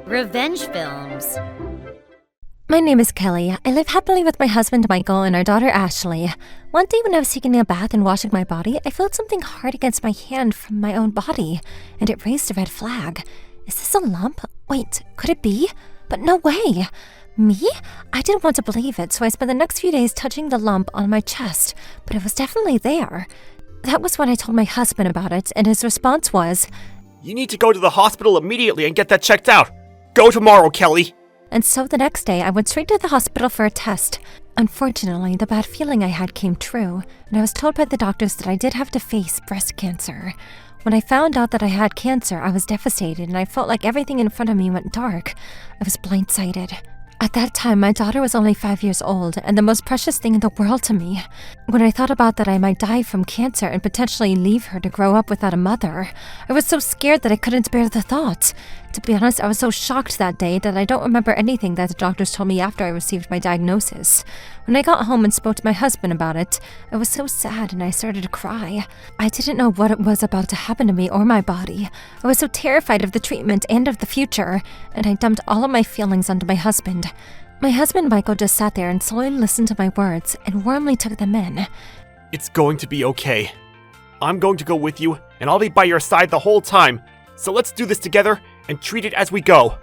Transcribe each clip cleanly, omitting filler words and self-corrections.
Revenge films. My name is Kelly. I live happily with my husband Michael and our daughter Ashley. One day when I was taking a bath and washing my body, I felt something hard against my hand from my own body, and it raised a red flag. Is this a lump? Wait, could it be? But no way! Me? I didn't want to believe it, so I spent the next few days touching the lump on my chest, but it was definitely there. That was when I told my husband about it, and his response was, "You need to go to the hospital immediately and get that checked out. Go tomorrow, Kelly." And so the next day, I went straight to the hospital for a test. Unfortunately, the bad feeling I had came true, and I was told by the doctors that I did have to face breast cancer. When I found out that I had cancer, I was devastated, and I felt like everything in front of me went dark. I was blindsided. At that time, my daughter was only 5 years old, and the most precious thing in the world to me. When I thought about that I might die from cancer and potentially leave her to grow up without a mother, I was so scared that I couldn't bear the thought. To be honest, I was so shocked that day that I don't remember anything that the doctors told me after I received my diagnosis. When I got home and spoke to my husband about it, I was so sad and I started to cry. I didn't know what it was about to happen to me or my body. I was so terrified of the treatment and of the future, and I dumped all of my feelings onto my husband. My husband Michael just sat there and slowly listened to my words and warmly took them in. "It's going to be okay. I'm going to go with you, and I'll be by your side the whole time. So let's do this together and treat it as we go."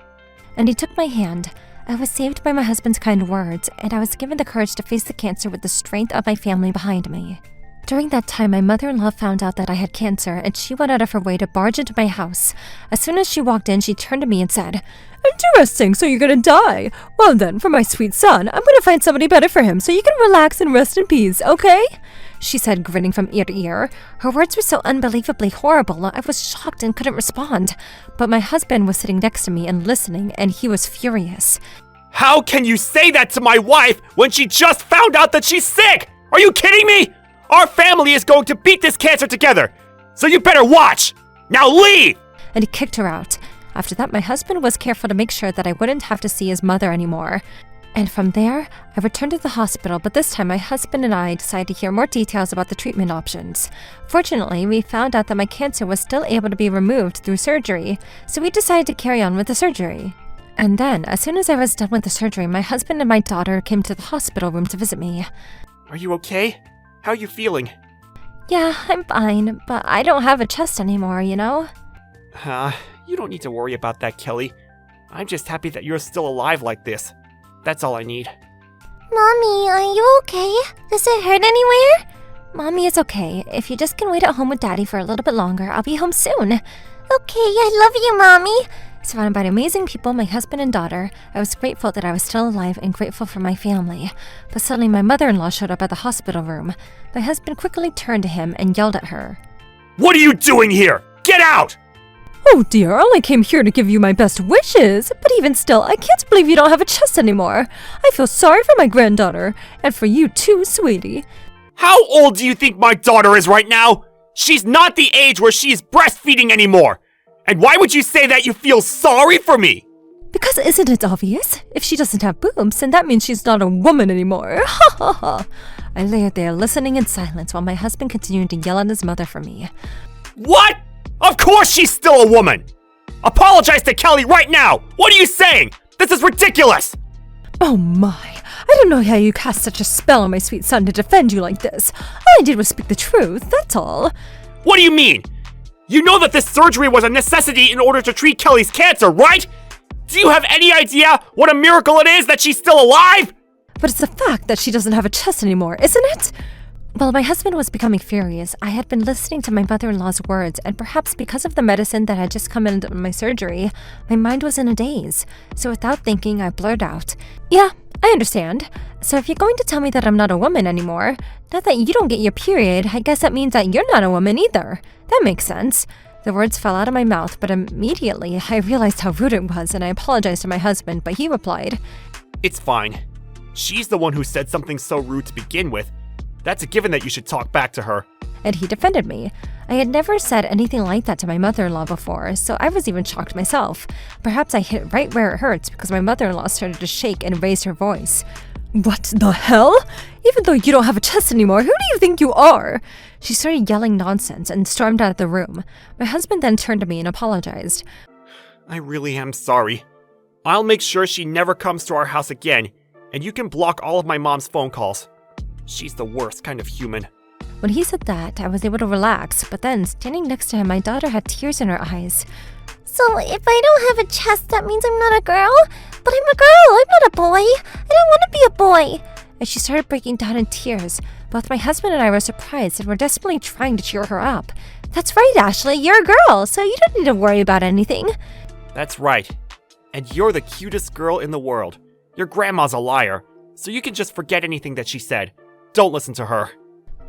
And he took my hand. I was saved by my husband's kind words, and I was given the courage to face the cancer with the strength of my family behind me. During that time, my mother-in-law found out that I had cancer, and she went out of her way to barge into my house. As soon as she walked in, she turned to me and said, "Interesting, so you're gonna die. Well then, for my sweet son, I'm gonna find somebody better for him so you can relax and rest in peace, okay?" She said, grinning from ear to ear. Her words were so unbelievably horrible, I was shocked and couldn't respond. But my husband was sitting next to me and listening, and he was furious. "How can you say that to my wife when she just found out that she's sick? Are you kidding me? Our family is going to beat this cancer together, so you better watch! Now leave!" And he kicked her out. After that, my husband was careful to make sure that I wouldn't have to see his mother anymore. And from there, I returned to the hospital, but this time my husband and I decided to hear more details about the treatment options. Fortunately, we found out that my cancer was still able to be removed through surgery, so we decided to carry on with the surgery. And then, as soon as I was done with the surgery, my husband and my daughter came to the hospital room to visit me. "Are you okay? How are you feeling?" "Yeah, I'm fine, but I don't have a chest anymore, you know?" You don't need to worry about that, Kelly. I'm just happy that you're still alive like this. That's all I need. "Mommy, are you okay? Does it hurt anywhere?" "Mommy is okay. If you just can wait at home with Daddy for a little bit longer, I'll be home soon." "Okay, I love you, Mommy." Surrounded by amazing people, my husband and daughter, I was grateful that I was still alive and grateful for my family. But suddenly my mother-in-law showed up at the hospital room. My husband quickly turned to him and yelled at her. "What are you doing here? Get out!" "Oh dear, I only came here to give you my best wishes, but even still, I can't believe you don't have a chest anymore. I feel sorry for my granddaughter, and for you too, sweetie." How old do you think my daughter is right now? She's not the age where she's breastfeeding anymore. And why would you say that you feel sorry for me? "Because isn't it obvious? If she doesn't have boobs, then that means she's not a woman anymore. Ha ha ha." I lay there listening in silence while my husband continued to yell at his mother for me. What? Of course she's still a woman! Apologize to Kelly right now! What are you saying? This is ridiculous! "Oh my, I don't know how you cast such a spell on my sweet son to defend you like this. All I did was speak the truth, that's all." What do you mean? You know that this surgery was a necessity in order to treat Kelly's cancer, right? Do you have any idea what a miracle it is that she's still alive? "But it's the fact that she doesn't have a chest anymore, isn't it?" While my husband was becoming furious, I had been listening to my mother-in-law's words, and perhaps because of the medicine that had just come into my surgery, my mind was in a daze. So without thinking, I blurted out, "Yeah, I understand. So if you're going to tell me that I'm not a woman anymore, now that you don't get your period, I guess that means that you're not a woman either. That makes sense." The words fell out of my mouth, but immediately I realized how rude it was, and I apologized to my husband, but he replied, "It's fine. She's the one who said something so rude to begin with. That's a given that you should talk back to her." And he defended me. I had never said anything like that to my mother-in-law before, so I was even shocked myself. Perhaps I hit right where it hurts because my mother-in-law started to shake and raise her voice. "What the hell? Even though you don't have a chest anymore, who do you think you are?" She started yelling nonsense and stormed out of the room. My husband then turned to me and apologized. I really am sorry. I'll make sure she never comes to our house again, and you can block all of my mom's phone calls. She's the worst kind of human. When he said that, I was able to relax, but then, standing next to him, my daughter had tears in her eyes. So if I don't have a chest, that means I'm not a girl? But I'm a girl, I'm not a boy. I don't want to be a boy. And she started breaking down in tears. Both my husband and I were surprised and were desperately trying to cheer her up. That's right, Ashley, you're a girl, so you don't need to worry about anything. That's right. And you're the cutest girl in the world. Your grandma's a liar, so you can just forget anything that she said. Don't listen to her.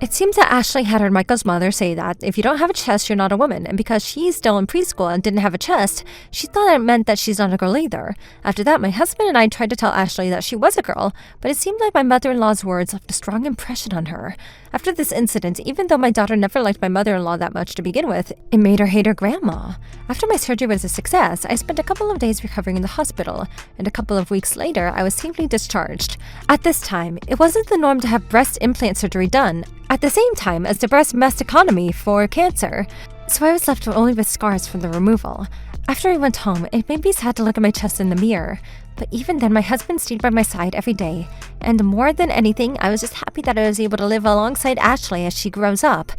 It seems that Ashley had heard Michael's mother say that if you don't have a chest, you're not a woman, and because she's still in preschool and didn't have a chest, she thought it meant that she's not a girl either. After that, my husband and I tried to tell Ashley that she was a girl, but it seemed like my mother-in-law's words left a strong impression on her. After this incident, even though my daughter never liked my mother-in-law that much to begin with, it made her hate her grandma. After my surgery was a success, I spent a couple of days recovering in the hospital, and a couple of weeks later, I was safely discharged. At this time, it wasn't the norm to have breast implant surgery done at the same time as the breast mastectomy for cancer, so I was left only with scars from the removal. After I went home, it made me sad to look at my chest in the mirror, but even then my husband stayed by my side every day, and more than anything, I was just happy that I was able to live alongside Ashley as she grows up.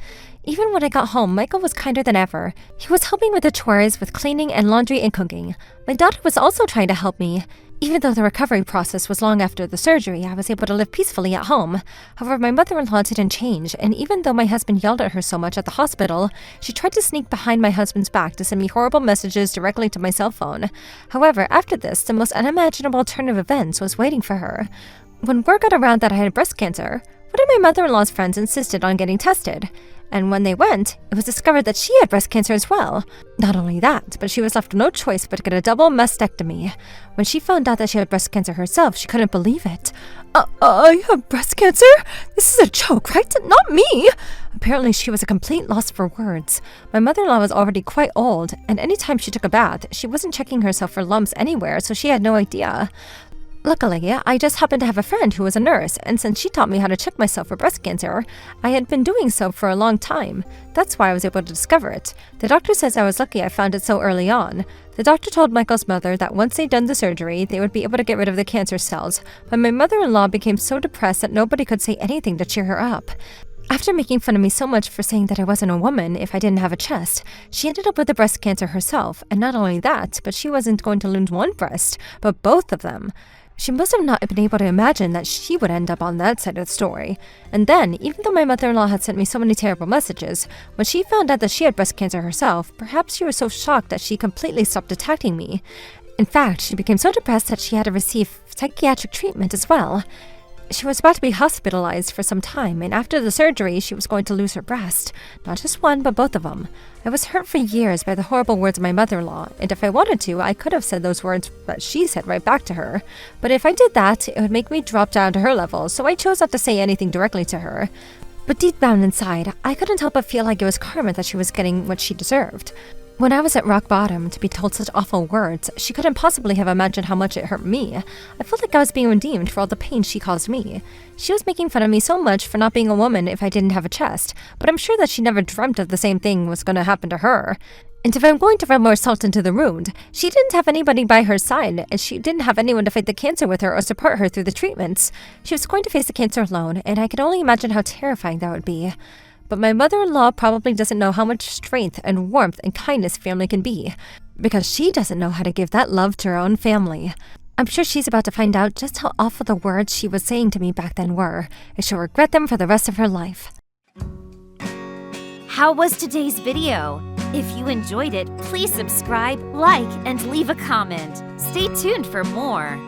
Even when I got home, Michael was kinder than ever. He was helping with the chores, with cleaning and laundry and cooking. My daughter was also trying to help me. Even though the recovery process was long after the surgery, I was able to live peacefully at home. However, my mother-in-law didn't change, and even though my husband yelled at her so much at the hospital, she tried to sneak behind my husband's back to send me horrible messages directly to my cell phone. However, after this, the most unimaginable turn of events was waiting for her. When word got around that I had breast cancer, one of my mother-in-law's friends insisted on getting tested. And when they went, it was discovered that she had breast cancer as well. Not only that, but she was left with no choice but to get a double mastectomy. When she found out that she had breast cancer herself, she couldn't believe it. I have breast cancer? This is a joke, right? Not me! Apparently, she was a complete loss for words. My mother-in-law was already quite old, and anytime she took a bath, she wasn't checking herself for lumps anywhere, so she had no idea. Luckily, I just happened to have a friend who was a nurse, and since she taught me how to check myself for breast cancer, I had been doing so for a long time. That's why I was able to discover it. The doctor says I was lucky I found it so early on. The doctor told Michael's mother that once they'd done the surgery, they would be able to get rid of the cancer cells, but my mother-in-law became so depressed that nobody could say anything to cheer her up. After making fun of me so much for saying that I wasn't a woman if I didn't have a chest, she ended up with the breast cancer herself, and not only that, but she wasn't going to lose one breast, but both of them. She must have not been able to imagine that she would end up on that side of the story. And then, even though my mother-in-law had sent me so many terrible messages, when she found out that she had breast cancer herself, perhaps she was so shocked that she completely stopped attacking me. In fact, she became so depressed that she had to receive psychiatric treatment as well. She was about to be hospitalized for some time, and after the surgery, she was going to lose her breast. Not just one, but both of them. I was hurt for years by the horrible words of my mother-in-law, and if I wanted to, I could have said those words that she said right back to her. But if I did that, it would make me drop down to her level, so I chose not to say anything directly to her. But deep down inside, I couldn't help but feel like it was karma that she was getting what she deserved. When I was at rock bottom, to be told such awful words, she couldn't possibly have imagined how much it hurt me. I felt like I was being redeemed for all the pain she caused me. She was making fun of me so much for not being a woman if I didn't have a chest, but I'm sure that she never dreamt of the same thing was going to happen to her. And if I'm going to rub more salt into the wound, she didn't have anybody by her side, and she didn't have anyone to fight the cancer with her or support her through the treatments. She was going to face the cancer alone, and I could only imagine how terrifying that would be. But my mother-in-law probably doesn't know how much strength and warmth and kindness family can be, because she doesn't know how to give that love to her own family. I'm sure she's about to find out just how awful the words she was saying to me back then were, and she'll regret them for the rest of her life. How was today's video? If you enjoyed it, please subscribe, like, and leave a comment. Stay tuned for more.